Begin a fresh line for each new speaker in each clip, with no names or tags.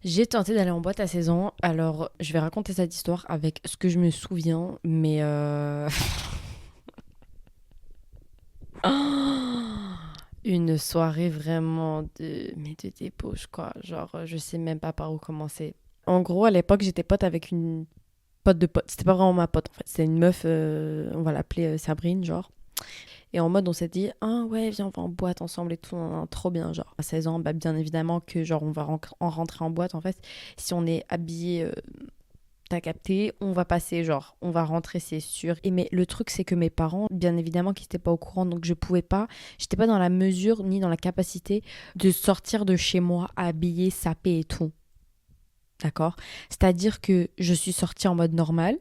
J'ai tenté d'aller en boîte à 16 ans, alors je vais raconter cette histoire avec ce que je me souviens, mais une soirée vraiment de débauche, quoi. Genre, je sais même pas par où commencer. En gros, à l'époque, j'étais pote avec une pote de pote. C'était pas vraiment ma pote, en fait. C'était une meuf, on va l'appeler Sabrine, genre. Et en mode, on s'est dit, ah ouais, viens, on va en boîte ensemble et tout, trop bien, genre. À 16 ans, bah, bien évidemment que, genre, on va en rentrer en boîte, en fait. Si on est habillé t'as capté, on va passer, genre, on va rentrer, c'est sûr. Et mais le truc, c'est que mes parents, bien évidemment, qu'ils n'étaient pas au courant, donc je pouvais pas, j'étais pas dans la mesure ni dans la capacité de sortir de chez moi habillée, sapée et tout. D'accord. C'est-à-dire que je suis sortie en mode normal.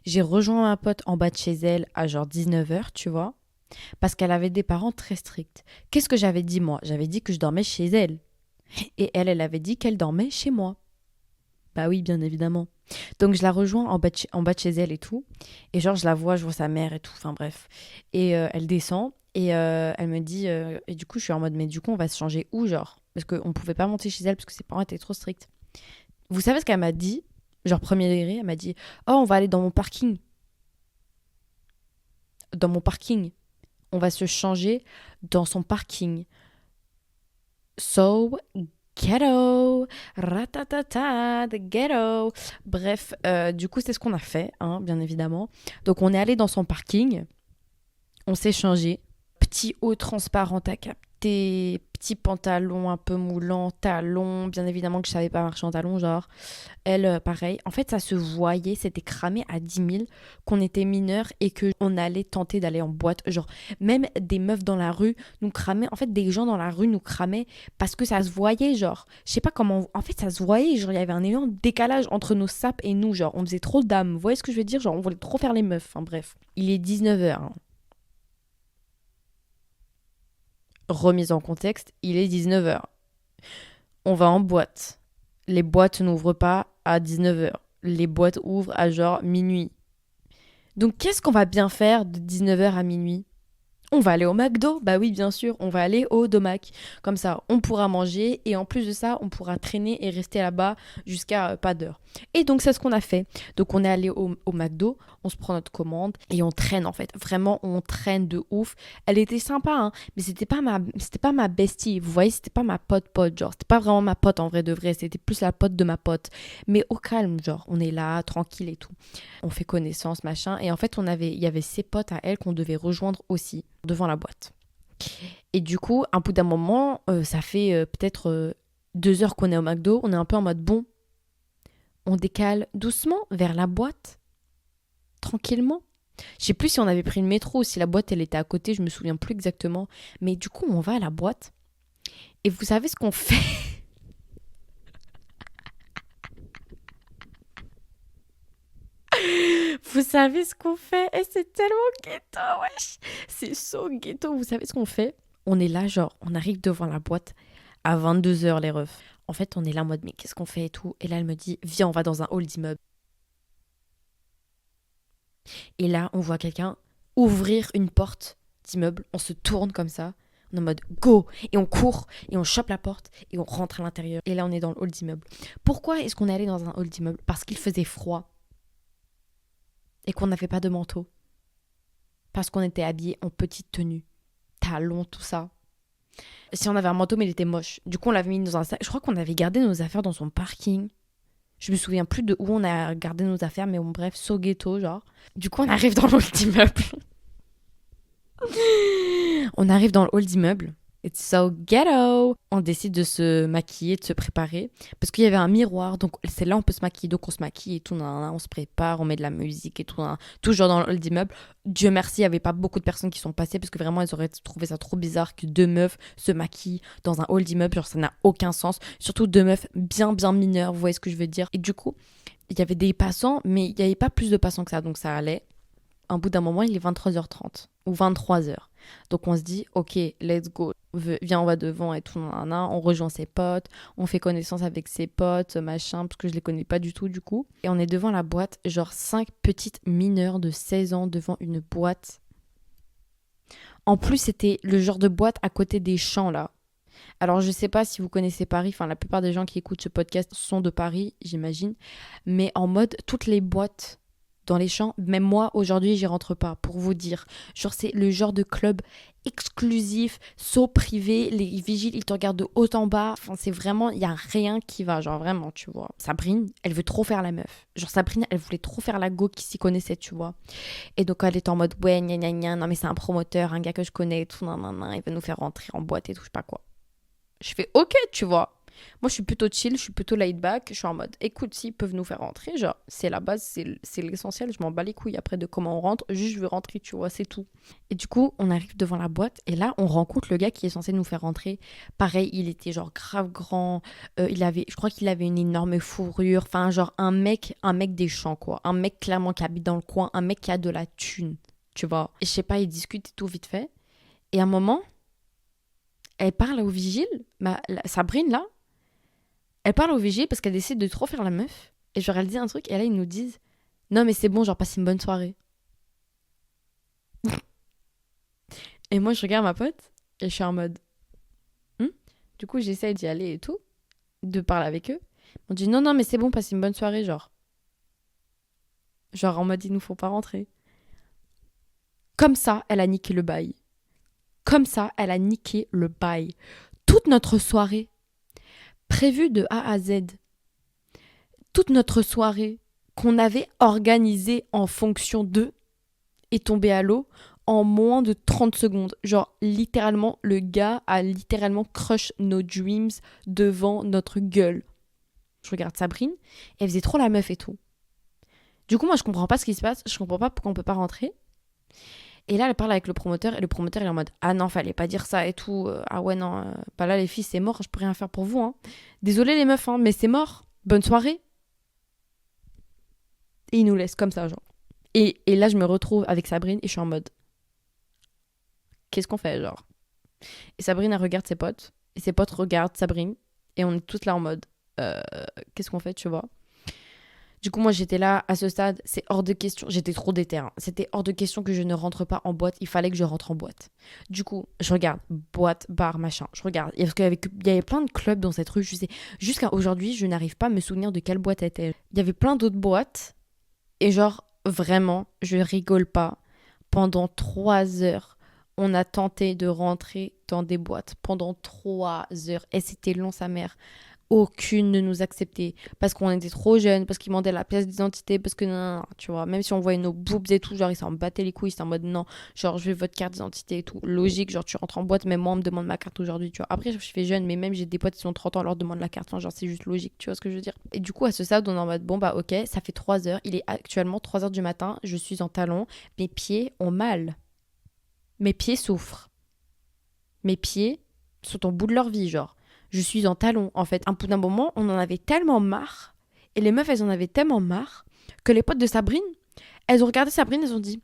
J'ai rejoint ma pote en bas de chez elle à genre 19h, tu vois, parce qu'elle avait des parents très stricts. Qu'est-ce que j'avais dit, moi? J'avais dit que je dormais chez elle. Et elle avait dit qu'elle dormait chez moi. Bah oui, bien évidemment. Donc je la rejoins en bas de chez elle et tout. Et genre je vois sa mère et tout. Enfin bref. Et elle descend et elle me dit... et du coup je suis en mode mais du coup on va se changer où genre? Parce qu'on pouvait pas monter chez elle parce que ses parents étaient trop stricts. Vous savez ce qu'elle m'a dit? Genre premier degré, elle m'a dit oh on va aller dans mon parking. Dans mon parking. On va se changer dans son parking. So ghetto, ratatata, the ghetto. Bref, du coup, c'est ce qu'on a fait, hein, bien évidemment. Donc, on est allé dans son parking, on s'est changé. Petit haut transparent à capter, petit pantalon un peu moulant, talon. Bien évidemment que je savais pas marcher en talon, genre. Elle, pareil. En fait, ça se voyait, c'était cramé à 10 000 qu'on était mineurs et qu'on allait tenter d'aller en boîte. Genre, même des meufs dans la rue nous cramaient. En fait, des gens dans la rue nous cramaient parce que ça se voyait, genre. Je sais pas comment. En fait, ça se voyait, genre, il y avait un énorme décalage entre nos sapes et nous, genre. On faisait trop d'âmes. Vous voyez ce que je veux dire? Genre, on voulait trop faire les meufs. Enfin, bref. Il est 19h. Remise en contexte, il est 19h. On va en boîte. Les boîtes n'ouvrent pas à 19h. Les boîtes ouvrent à genre minuit. Donc qu'est-ce qu'on va bien faire de 19h à minuit? On va aller au McDo, bah oui bien sûr, on va aller au Domac. Comme ça, on pourra manger et en plus de ça, on pourra traîner et rester là-bas jusqu'à pas d'heure. Et donc c'est ce qu'on a fait. Donc on est allé au McDo, on se prend notre commande et on traîne en fait. Vraiment, on traîne de ouf. Elle était sympa, hein, mais c'était pas ma bestie. Vous voyez, c'était pas ma pote, genre. C'était pas vraiment ma pote en vrai de vrai. C'était plus la pote de ma pote. Mais au calme, genre, on est là, tranquille et tout. On fait connaissance, machin. Et en fait, il y avait ses potes à elle qu'on devait rejoindre aussi devant la boîte. Et du coup, un bout d'un moment, ça fait peut-être 2 heures qu'on est au McDo. On est un peu en mode bon, on décale doucement vers la boîte, tranquillement. Je sais plus si on avait pris le métro ou si la boîte elle était à côté, je me souviens plus exactement. Mais du coup, on va à la boîte. Et vous savez ce qu'on fait? Vous savez ce qu'on fait? Et c'est tellement ghetto, wesh. C'est so ghetto. Vous savez ce qu'on fait? On est là, genre, on arrive devant la boîte à 22h, les refs. En fait, on est là en mode, mais qu'est-ce qu'on fait et tout? Et là, elle me dit, viens, on va dans un hall d'immeuble. Et là, on voit quelqu'un ouvrir une porte d'immeuble. On se tourne comme ça. On est en mode go. Et on court. Et on chope la porte. Et on rentre à l'intérieur. Et là, on est dans le hall d'immeuble. Pourquoi est-ce qu'on est allé dans un hall d'immeuble? Parce qu'il faisait froid. Et qu'on n'avait pas de manteau. Parce qu'on était habillés en petite tenue. Talons, tout ça. Si on avait un manteau, mais il était moche. Du coup, on l'avait mis dans un sac. Je crois qu'on avait gardé nos affaires dans son parking. Je me souviens plus de où on a gardé nos affaires, mais bon, bref, so ghetto, genre. Du coup, on arrive dans le hall d'immeuble. On arrive dans le hall d'immeuble. It's so ghetto. On décide de se maquiller, de se préparer. Parce qu'il y avait un miroir, donc c'est là où on peut se maquiller. Donc on se maquille et tout, on se prépare, on met de la musique et tout. Toujours dans le hall d'immeuble. Dieu merci, il n'y avait pas beaucoup de personnes qui sont passées parce que vraiment, elles auraient trouvé ça trop bizarre que deux meufs se maquillent dans un hall d'immeuble. Genre, ça n'a aucun sens. Surtout deux meufs bien, bien mineures, vous voyez ce que je veux dire. Et du coup, il y avait des passants, mais il n'y avait pas plus de passants que ça, donc ça allait. Un bout d'un moment, il est 23h30 ou 23h. Donc on se dit, ok, let's go. Viens, on va devant et tout. On rejoint ses potes, on fait connaissance avec ses potes, machin, parce que je les connais pas du tout du coup. Et on est devant la boîte, genre 5 petites mineures de 16 ans devant une boîte. En plus, c'était le genre de boîte à côté des champs là. Alors, je sais pas si vous connaissez Paris, enfin, la plupart des gens qui écoutent ce podcast sont de Paris, j'imagine. Mais en mode, toutes les boîtes dans les champs, même moi, aujourd'hui, j'y rentre pas, pour vous dire. Genre, c'est le genre de club exclusif, saut privé, les vigiles, ils te regardent de haut en bas. Enfin, c'est vraiment, il y a rien qui va, genre, vraiment, tu vois. Sabrine, elle veut trop faire la meuf. Genre, Sabrine, elle voulait trop faire la go qui s'y connaissait, tu vois. Et donc, elle était en mode, ouais, gna gna gna, non, mais c'est un promoteur, un gars que je connais, et tout, nan, nan, nan, il va nous faire rentrer en boîte et tout, je sais pas quoi. Je fais ok, tu vois. Moi, je suis plutôt chill, je suis plutôt laid back. Je suis en mode, écoute, s'ils peuvent nous faire rentrer, genre, c'est la base, c'est l'essentiel. Je m'en bats les couilles après de comment on rentre. Juste, je veux rentrer, tu vois, c'est tout. Et du coup, on arrive devant la boîte et là, on rencontre le gars qui est censé nous faire rentrer. Pareil, il était genre grave grand. Je crois qu'il avait une énorme fourrure. Enfin, genre, un mec des champs, quoi. Un mec clairement qui habite dans le coin. Un mec qui a de la thune, tu vois. Et je sais pas, il discute et tout vite fait. Et à un moment, elle parle au vigile, Sabrine là, elle parle au vigile parce qu'elle décide de trop faire la meuf. Et genre elle dit un truc et là ils nous disent non mais c'est bon, genre passe une bonne soirée. Et moi je regarde ma pote et je suis en mode hmm. Du coup j'essaye d'y aller et tout, de parler avec eux. On dit non non mais c'est bon, passe une bonne soirée genre. Genre en mode ils nous font pas rentrer. Comme ça elle a niqué le bail. Comme ça elle a niqué le bail. Toute notre soirée prévue de A à Z. Toute notre soirée qu'on avait organisée en fonction d'eux est tombée à l'eau en moins de 30 secondes. Genre, littéralement, le gars a littéralement crush nos dreams devant notre gueule. Je regarde Sabrine, elle faisait trop la meuf et tout. Du coup, moi, je comprends pas ce qui se passe, je comprends pas pourquoi on peut pas rentrer. Et là, elle parle avec le promoteur, et le promoteur, il est en mode ah non, fallait pas dire ça et tout. Ah ouais, non, bah là, les filles, c'est mort, je peux rien faire pour vous. Hein. Désolée, les meufs, hein, mais c'est mort. Bonne soirée. Et il nous laisse comme ça, genre. Et là, je me retrouve avec Sabrine et je suis en mode qu'est-ce qu'on fait, genre. Et Sabrine, elle regarde ses potes. Et ses potes regardent Sabrine. Et on est toutes là en mode euh, qu'est-ce qu'on fait, tu vois. Du coup, moi, j'étais là, à ce stade, c'est hors de question. J'étais trop déter. Hein. C'était hors de question que je ne rentre pas en boîte. Il fallait que je rentre en boîte. Du coup, je regarde boîte, bar, machin. Je regarde. Parce qu'il y avait plein de clubs dans cette rue. Je sais, jusqu'à aujourd'hui, je n'arrive pas à me souvenir de quelle boîte était. Il y avait plein d'autres boîtes. Et genre, vraiment, je rigole pas. Pendant 3 heures, on a tenté de rentrer dans des boîtes. Pendant 3 heures. Et c'était long, sa mère. Aucune ne nous acceptait. Parce qu'on était trop jeunes, parce qu'ils demandaient la pièce d'identité, parce que non, tu vois. Même si on voyait nos boobs et tout, genre, ils s'en battaient les couilles. C'était en mode non, genre, je veux votre carte d'identité et tout. Logique, genre, tu rentres en boîte, même moi, on me demande ma carte aujourd'hui, tu vois. Après, je fais jeune, mais même j'ai des potes qui ont 30 ans, on leur demande la carte. Enfin, genre, c'est juste logique, tu vois ce que je veux dire. Et du coup, à ce stade, on est en mode bon, bah, ok, ça fait 3 heures. Il est actuellement 3 heures du matin. Je suis en talons. Mes pieds ont mal. Mes pieds souffrent. Mes pieds sont au bout de leur vie, genre. Je suis en talons, en fait. Un bout d'un moment, on en avait tellement marre, et les meufs, elles en avaient tellement marre, que les potes de Sabrine, elles ont regardé Sabrine, elles ont dit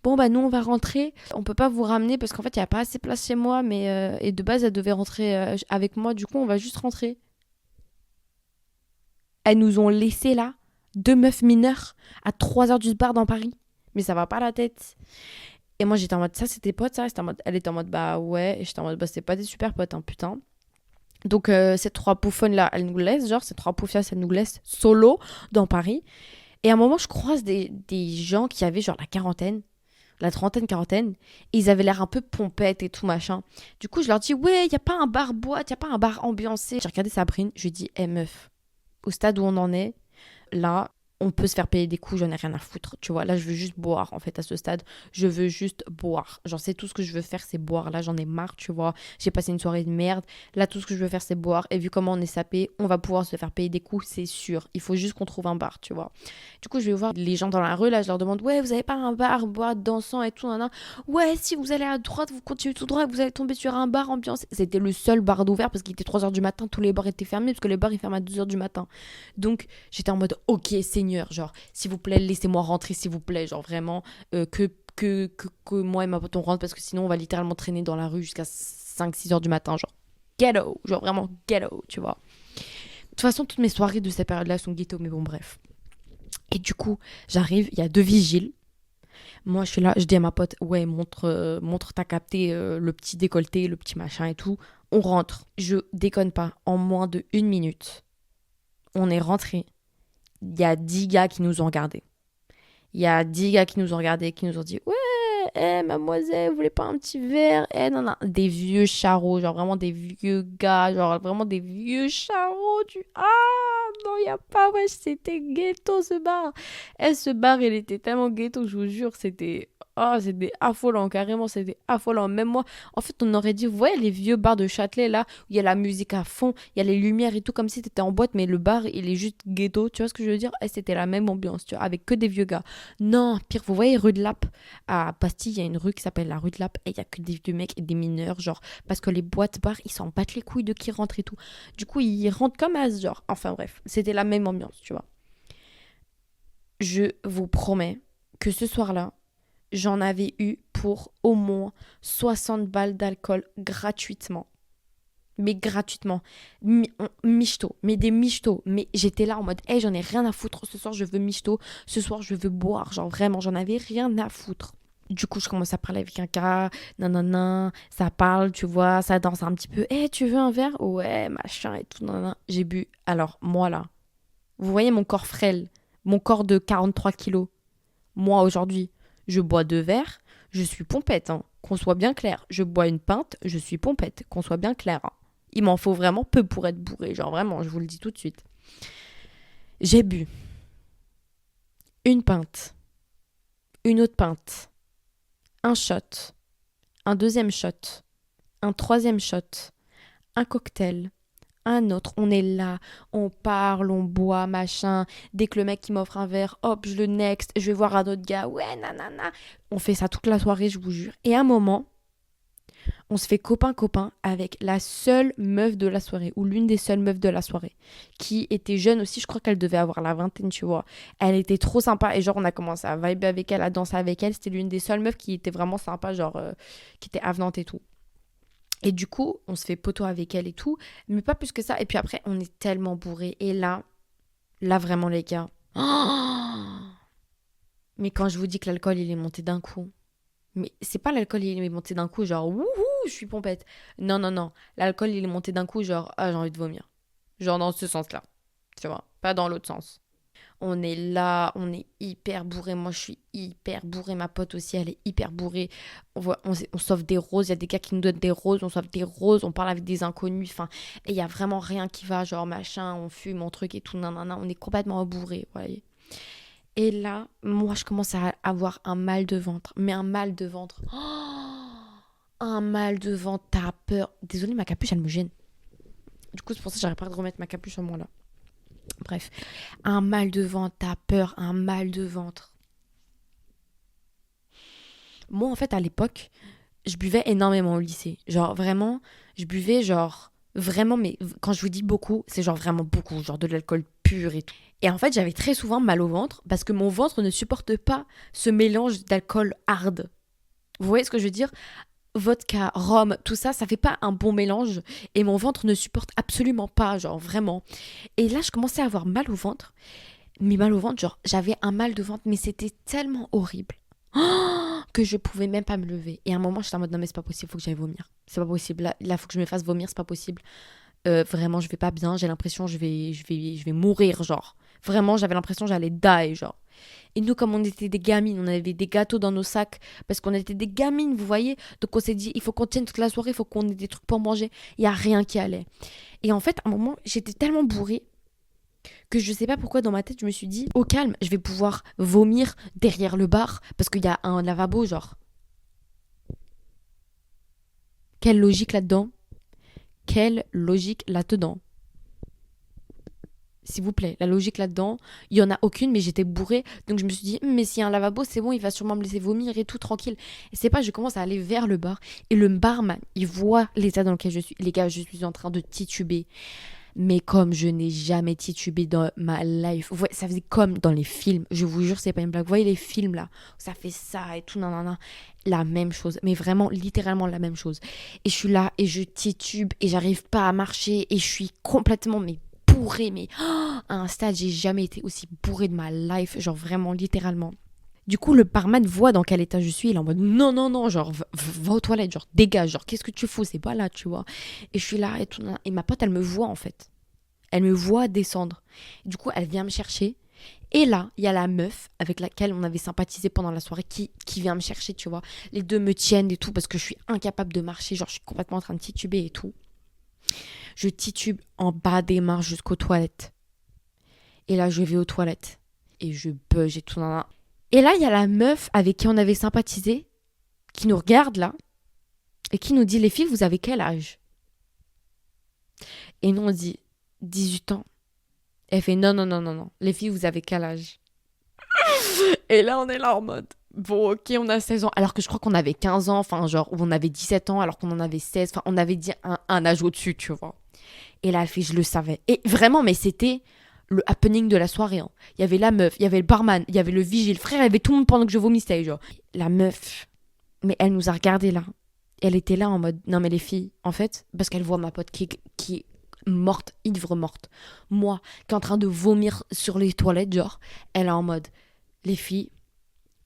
bon, bah, nous, on va rentrer, on peut pas vous ramener parce qu'en fait, il y a pas assez de place chez moi, mais. Et de base, elle devait rentrer avec moi, du coup, on va juste rentrer. Elles nous ont laissé là, deux meufs mineures, à 3 heures du bar dans Paris. Mais ça va pas la tête. Et moi, j'étais en mode ça, c'est tes potes, ça. Elle était en mode bah ouais. Et j'étais en mode bah, c'est pas des super potes, hein, putain. Donc, ces trois bouffonnes-là, elles nous laissent, genre, ces trois poufias, elles nous laissent solo dans Paris. Et à un moment, je croise des gens qui avaient genre la quarantaine, la trentaine, quarantaine, et ils avaient l'air un peu pompettes et tout machin. Du coup, je leur dis, ouais, y a pas un bar boîte, y a pas un bar ambiancé. J'ai regardé Sabrine, je lui dis, hé meuf, au stade où on en est, là, on peut se faire payer des coups, j'en ai rien à foutre, tu vois. Là, je veux juste boire, en fait, à ce stade. Je veux juste boire. Genre, c'est tout ce que je veux faire, c'est boire. Là, j'en ai marre, tu vois. J'ai passé une soirée de merde. Là, tout ce que je veux faire, c'est boire. Et vu comment on est sapé, on va pouvoir se faire payer des coups, c'est sûr. Il faut juste qu'on trouve un bar, tu vois. Du coup, je vais voir les gens dans la rue, là, je leur demande, ouais, vous avez pas un bar, boire, dansant et tout, nan, nan. Ouais, si vous allez à droite, vous continuez tout droit, vous allez tomber sur un bar ambiance. C'était le seul bar d'ouvert parce qu'il était 3 heures du matin, tous les bars étaient fermés parce que les bars, ils ferment à 2 heures du matin. Donc, j'étais en mode, ok, Seigneur, genre, s'il vous plaît, laissez-moi rentrer, s'il vous plaît, genre vraiment, que moi et ma pote on rentre parce que sinon on va littéralement traîner dans la rue jusqu'à 5-6 heures du matin, genre, ghetto, genre vraiment ghetto, tu vois. De toute façon, toutes mes soirées de cette période-là sont ghetto, mais bon, bref. Et du coup, j'arrive, il y a 2 vigiles. Moi, je suis là, je dis à ma pote, ouais, montre, t'as capté le petit décolleté, le petit machin et tout. On rentre, je déconne pas, en moins de 1 minute, on est rentré. Il y a 10 gars qui nous ont regardés. Il y a 10 gars qui nous ont regardés, qui nous ont dit « Ouais, mademoiselle, vous voulez pas un petit verre ?» Non, non. Des vieux charros, genre vraiment des vieux gars, genre vraiment des vieux charros. Ah, non, il y a pas, ouais, c'était ghetto ce bar. Ce bar, il était tellement ghetto, je vous jure, c'était... Oh, c'était affolant, carrément, c'était affolant. Même moi, en fait, on aurait dit, vous voyez les vieux bars de Châtelet, là, où il y a la musique à fond, il y a les lumières et tout, comme si t'étais en boîte, mais le bar, il est juste ghetto, tu vois ce que je veux dire? C'était la même ambiance, tu vois, avec que des vieux gars. Non, pire, vous voyez, rue de Lappe, à Bastille, il y a une rue qui s'appelle la rue de Lappe, et il y a que des vieux mecs et des mineurs, genre, parce que les boîtes bars, ils s'en battent les couilles de qui rentre et tout. Du coup, ils rentrent comme as, genre, enfin bref, c'était la même ambiance, tu vois. Je vous promets que ce soir-là, j'en avais eu pour au moins 60 balles d'alcool gratuitement. Mais gratuitement. Michto. Mais des michtos. Mais j'étais là en mode, hey, j'en ai rien à foutre. Ce soir, je veux michto. Ce soir, je veux boire. Genre vraiment, j'en avais rien à foutre. Du coup, je commence à parler avec un gars. Nanana. Ça parle, tu vois. Ça danse un petit peu. Hey, tu veux un verre? Ouais, machin et tout. Nanana. J'ai bu. Alors, moi là. Vous voyez mon corps frêle. Mon corps de 43 kilos. Moi, aujourd'hui, je bois 2 verres, je suis pompette, hein. Qu'on soit bien clair. Je bois une pinte, je suis pompette, qu'on soit bien clair, hein. Il m'en faut vraiment peu pour être bourré, genre vraiment, je vous le dis tout de suite. J'ai bu une pinte, une autre pinte, un shot, un deuxième shot, un troisième shot, un cocktail, un autre. On est là, on parle, on boit, machin. Dès que le mec qui m'offre un verre, hop, je le next, je vais voir un autre gars, ouais, nanana. On fait ça toute la soirée, je vous jure. Et à un moment, on se fait copain-copain avec la seule meuf de la soirée, ou l'une des seules meufs de la soirée, qui était jeune aussi, je crois qu'elle devait avoir la vingtaine, tu vois. Elle était trop sympa, et genre on a commencé à vibrer avec elle, à danser avec elle. C'était l'une des seules meufs qui était vraiment sympa, genre qui était avenante et tout. Et du coup, on se fait poteau avec elle et tout, mais pas plus que ça. Et puis après, on est tellement bourrés. Et là vraiment les gars. Mais quand je vous dis que l'alcool, il est monté d'un coup. Mais c'est pas l'alcool, il est monté d'un coup, genre, wouhou, je suis pompette. Non, non, non. L'alcool, il est monté d'un coup, genre, ah, j'ai envie de vomir. Genre dans ce sens-là. Tu vois, pas dans l'autre sens. On est là, on est hyper bourré. Moi, je suis hyper bourré. Ma pote aussi, elle est hyper bourrée. On s'offre des roses. Il y a des gars qui nous donnent des roses. On s'offre des roses. On parle avec des inconnus. Enfin, et il y a vraiment rien qui va. Genre, machin, on fume, mon truc et tout. Nanana. On est complètement bourré, vous voyez. Et là, moi, je commence à avoir un mal de ventre. Mais un mal de ventre. Un mal de ventre. T'as peur. Désolée, ma capuche, elle me gêne. Du coup, c'est pour ça que j'arrive pas de remettre ma capuche en moi là. Bref, un mal de ventre, t'as peur, un mal de ventre. Moi, en fait, à l'époque, je buvais énormément au lycée. Genre, vraiment, je buvais, genre, vraiment, mais quand je vous dis beaucoup, c'est genre vraiment beaucoup, genre de l'alcool pur et tout. Et en fait, j'avais très souvent mal au ventre parce que mon ventre ne supporte pas ce mélange d'alcool hard. Vous voyez ce que je veux dire? Vodka, rhum, tout ça, ça fait pas un bon mélange et mon ventre ne supporte absolument pas, genre vraiment. Et là, je commençais à avoir mal au ventre. Mais mal au ventre, genre, j'avais un mal de ventre, mais c'était tellement horrible que je pouvais même pas me lever. Et à un moment, j'étais en mode, non, mais c'est pas possible, faut que j'aille vomir. C'est pas possible, là, faut que je me fasse vomir, c'est pas possible. Vraiment, je vais pas bien, j'ai l'impression je vais mourir, genre. Vraiment, j'avais l'impression que j'allais die, genre. Et nous, comme on était des gamines, on avait des gâteaux dans nos sacs, parce qu'on était des gamines, vous voyez. Donc on s'est dit, il faut qu'on tienne toute la soirée, il faut qu'on ait des trucs pour manger. Il y a rien qui allait. Et en fait, à un moment, j'étais tellement bourrée que je sais pas pourquoi dans ma tête je me suis dit au calme, je vais pouvoir vomir derrière le bar parce qu'il y a un lavabo, genre. Quelle logique là-dedans? Quelle logique là-dedans? S'il vous plaît, la logique là-dedans, il y en a aucune, mais j'étais bourrée, donc je me suis dit mais s'il y a un lavabo, c'est bon, il va sûrement me laisser vomir et tout tranquille. Et c'est pas, je commence à aller vers le bar et le barman, il voit l'état dans lequel je suis. Les gars, je suis en train de tituber. Mais comme je n'ai jamais titubé dans ma life, ouais, ça faisait comme dans les films, je vous jure, c'est pas une blague. Vous voyez les films là, ça fait ça et tout, nanana, la même chose, mais vraiment littéralement la même chose. Et je suis là et je titube et j'arrive pas à marcher et je suis complètement mais bourrée, mais à un stade, j'ai jamais été aussi bourrée de ma life, genre vraiment littéralement. Du coup, le barman voit dans quel état je suis. Il est en mode non, non, non, genre va aux toilettes, genre dégage, genre qu'est-ce que tu fous, c'est pas là, tu vois. Et je suis là et tout. Et ma pote, elle me voit en fait. Elle me voit descendre. Du coup, elle vient me chercher. Et là, il y a la meuf avec laquelle on avait sympathisé pendant la soirée qui vient me chercher, tu vois. Les deux me tiennent et tout parce que je suis incapable de marcher. Genre, je suis complètement en train de tituber et tout. Je titube en bas des marches jusqu'aux toilettes. Et là, je vais aux toilettes. Et je bug et tout. Et là, il y a la meuf avec qui on avait sympathisé qui nous regarde là et qui nous dit, les filles, vous avez quel âge? Et nous, on dit 18 ans. Elle fait non, non, non, non, non. Les filles, vous avez quel âge? Et là, on est là en mode, bon, ok, on a 16 ans. Alors que je crois qu'on avait 15 ans, enfin, genre, on avait 17 ans alors qu'on en avait 16. Enfin, on avait dit un âge au-dessus, tu vois. Et là, elle fait, je le savais. Et vraiment, mais c'était le happening de la soirée. Hein. Il y avait la meuf, il y avait le barman, il y avait le vigile. Frère, il y avait tout le monde pendant que je vomissais, genre. La meuf, mais elle nous a regardé là. Elle était là en mode, non, mais les filles, en fait, parce qu'elle voit ma pote qui est morte, ivre morte. Moi, qui est en train de vomir sur les toilettes, genre, elle est en mode, les filles,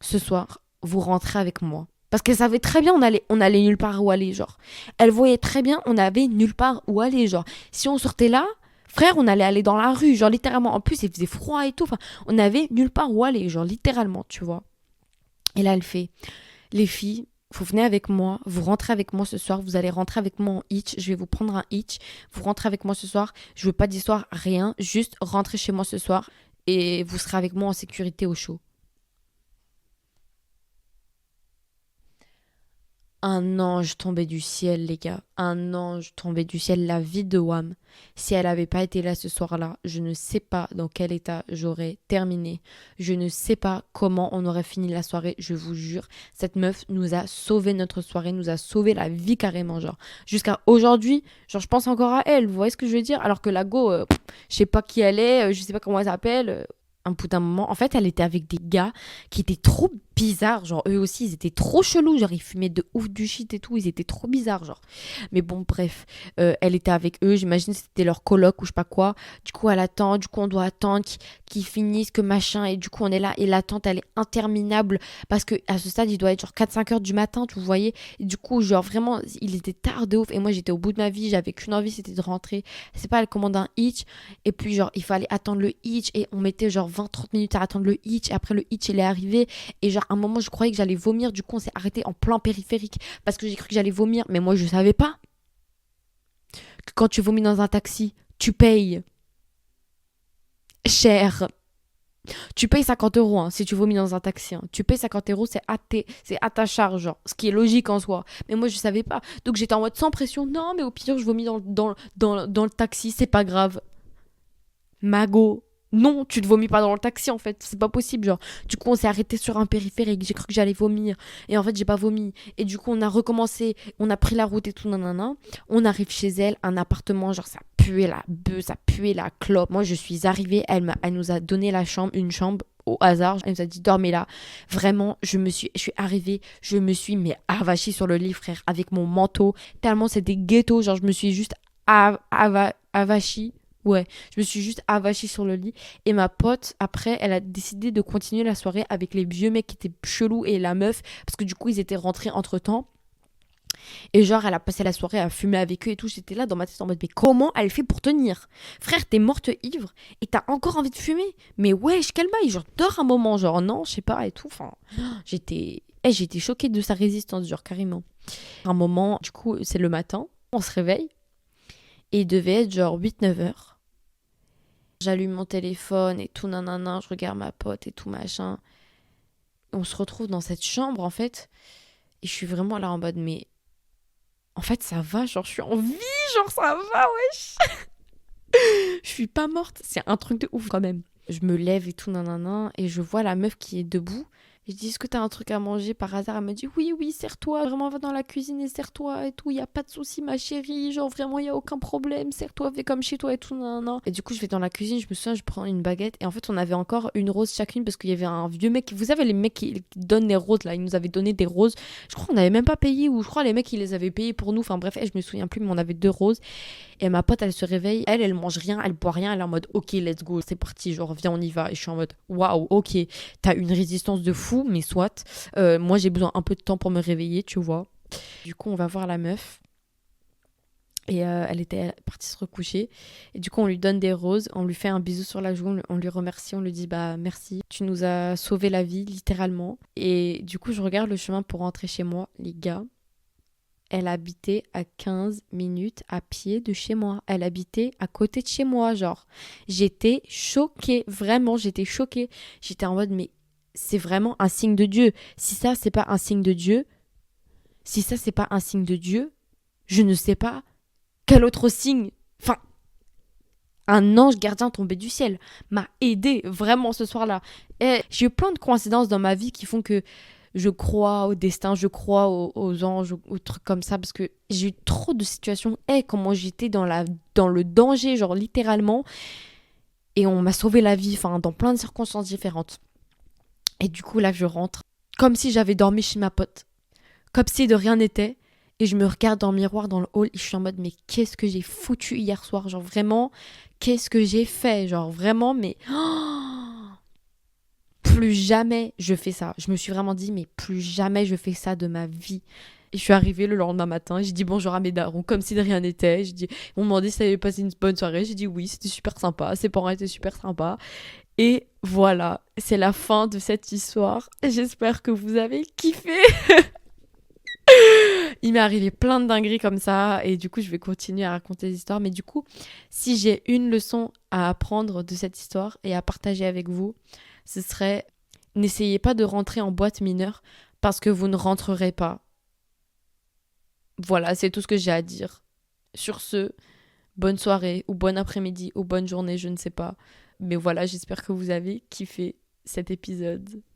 ce soir, vous rentrez avec moi. Parce qu'elle savait très bien on allait nulle part où aller, genre. Elle voyait très bien on avait nulle part où aller, genre. Si on sortait là, frère, on allait aller dans la rue, genre littéralement. En plus, il faisait froid et tout. Enfin, on avait nulle part où aller, genre littéralement, tu vois. Et là, elle fait, les filles, vous venez avec moi, vous rentrez avec moi ce soir, vous allez rentrer avec moi en hitch, je vais vous prendre un hitch, vous rentrez avec moi ce soir, je veux pas d'histoire, rien, juste rentrez chez moi ce soir et vous serez avec moi en sécurité au chaud. Un ange tombé du ciel, les gars. Un ange tombé du ciel. La vie de Wam. Si elle n'avait pas été là ce soir-là, je ne sais pas dans quel état j'aurais terminé. Je ne sais pas comment on aurait fini la soirée. Je vous jure, cette meuf nous a sauvé notre soirée, nous a sauvé la vie carrément, genre. Jusqu'à aujourd'hui, genre, je pense encore à elle. Vous voyez ce que je veux dire? Alors que la go, je sais pas qui elle est, je sais pas comment elle s'appelle. Un bout d'un moment, en fait, elle était avec des gars qui étaient trop bizarres, genre eux aussi, ils étaient trop chelous, genre ils fumaient de ouf du shit et tout, ils étaient trop bizarres, genre. Mais bon, bref, elle était avec eux, j'imagine que c'était leur coloc ou je sais pas quoi. Du coup, elle attend, du coup, on doit attendre qu'ils finissent, que machin, et du coup, on est là, et l'attente, elle est interminable, parce que à ce stade, il doit être genre 4-5 heures du matin, tu voyez. Et du coup, genre vraiment, il était tard de ouf, et moi, j'étais au bout de ma vie, j'avais qu'une envie, c'était de rentrer. C'est pas, elle commande un hitch, et puis genre, il fallait attendre le hitch, et on mettait genre 20-30 minutes à attendre le hitch, et après le hitch, il est arrivé, et genre, à un moment, je croyais que j'allais vomir. Du coup, on s'est arrêté en plein périphérique parce que j'ai cru que j'allais vomir. Mais moi, je savais pas que quand tu vomis dans un taxi, tu payes cher. Tu payes 50 euros hein, si tu vomis dans un taxi. Hein. Tu payes 50 euros, c'est à ta charge, genre, ce qui est logique en soi. Mais moi, je savais pas. Donc, j'étais en mode sans pression. Non, mais au pire, je vomis dans le taxi, c'est pas grave. Mago. Non, tu te vomis pas dans le taxi en fait, c'est pas possible genre. Du coup, on s'est arrêté sur un périphérique, j'ai cru que j'allais vomir et en fait, j'ai pas vomi. Et du coup, on a recommencé, on a pris la route et tout nanana. On arrive chez elle, un appartement genre ça puait la bœuf, ça puait la clope. Moi, je suis arrivée, elle nous a donné la chambre, une chambre au hasard, elle nous a dit dormez là. Vraiment, je suis arrivée, je me suis mais avachie sur le lit frère avec mon manteau, tellement c'était ghetto, genre je me suis juste avachie. Ouais, je me suis juste avachie sur le lit. Et ma pote, après, elle a décidé de continuer la soirée avec les vieux mecs qui étaient chelous et la meuf. Parce que du coup, ils étaient rentrés entre-temps. Et genre, elle a passé la soirée à fumer avec eux et tout. J'étais là dans ma tête en mode, mais comment elle fait pour tenir? Frère, t'es morte ivre et t'as encore envie de fumer? Mais wesh, quel bail? Genre, dors un moment. Genre, non, je sais pas et tout. Enfin, j'étais choquée de sa résistance, genre, carrément. Un moment, du coup, c'est le matin. On se réveille. Et il devait être genre 8-9 heures. J'allume mon téléphone et tout, nanana, je regarde ma pote et tout, machin. On se retrouve dans cette chambre, en fait. Et je suis vraiment là en mode, mais... En fait, ça va, genre, je suis en vie, genre, ça va, wesh. Je suis pas morte. C'est un truc de ouf, quand même. Je me lève et tout, nanana, et je vois la meuf qui est debout. Je dis, est-ce que t'as un truc à manger par hasard? Elle me dit, oui, oui, serre-toi. Vraiment, va dans la cuisine et serre-toi et tout. Y a pas de souci, ma chérie. Genre, vraiment, y a aucun problème. Serre-toi, fais comme chez toi et tout. Non, non. Et du coup, je vais dans la cuisine. Je me souviens, je prends une baguette. Et en fait, on avait encore une rose chacune parce qu'il y avait un vieux mec. Vous savez, les mecs qui donnent des roses, là. Ils nous avaient donné des roses. Je crois qu'on n'avait même pas payé ou je crois les mecs, ils les avaient payés pour nous. Enfin, bref, je me souviens plus, mais on avait 2 roses. Et ma pote, elle se réveille. Elle mange rien. Elle boit rien. Elle est en mode, ok, let's go. C'est parti. Genre, viens, on y va. Et je suis en mode, waouh, ok. T'as une résistance de fou. fou, mais soit. Moi, j'ai besoin un peu de temps pour me réveiller, tu vois. Du coup, on va voir la meuf. Et elle était partie se recoucher. Et du coup, on lui donne des roses, on lui fait un bisou sur la joue, on lui remercie, on lui dit bah merci, tu nous as sauvé la vie, littéralement. Et du coup, je regarde le chemin pour rentrer chez moi, les gars. Elle habitait à 15 minutes à pied de chez moi. Elle habitait à côté de chez moi, genre. J'étais choquée, vraiment, j'étais choquée. J'étais en mode, mais c'est vraiment un signe de Dieu. Si ça, c'est pas un signe de Dieu, si ça, c'est pas un signe de Dieu, je ne sais pas quel autre signe. Enfin, un ange gardien tombé du ciel m'a aidé vraiment ce soir-là. Et j'ai eu plein de coïncidences dans ma vie qui font que je crois au destin, je crois aux anges, aux trucs comme ça, parce que j'ai eu trop de situations, comment j'étais dans le danger, genre littéralement, et on m'a sauvé la vie, enfin, dans plein de circonstances différentes. Et du coup, là, je rentre, comme si j'avais dormi chez ma pote, comme si de rien n'était, et je me regarde dans le miroir, dans le hall, et je suis en mode, mais qu'est-ce que j'ai foutu hier soir, genre vraiment, qu'est-ce que j'ai fait, genre vraiment, mais... plus jamais je fais ça. Je me suis vraiment dit, mais plus jamais je fais ça de ma vie. Et je suis arrivée le lendemain matin, j'ai dit bonjour à mes darons, comme si de rien n'était. Ils m'ont demandé si ça avait passé une bonne soirée. J'ai dit oui, c'était super sympa. Ses parents étaient super sympas. Et voilà, c'est la fin de cette histoire. J'espère que vous avez kiffé. Il m'est arrivé plein de dingueries comme ça. Et du coup, je vais continuer à raconter des histoires. Mais du coup, si j'ai une leçon à apprendre de cette histoire et à partager avec vous, ce serait n'essayez pas de rentrer en boîte mineure parce que vous ne rentrerez pas. Voilà, c'est tout ce que j'ai à dire. Sur ce, bonne soirée ou bon après-midi ou bonne journée, je ne sais pas. Mais voilà, j'espère que vous avez kiffé cet épisode.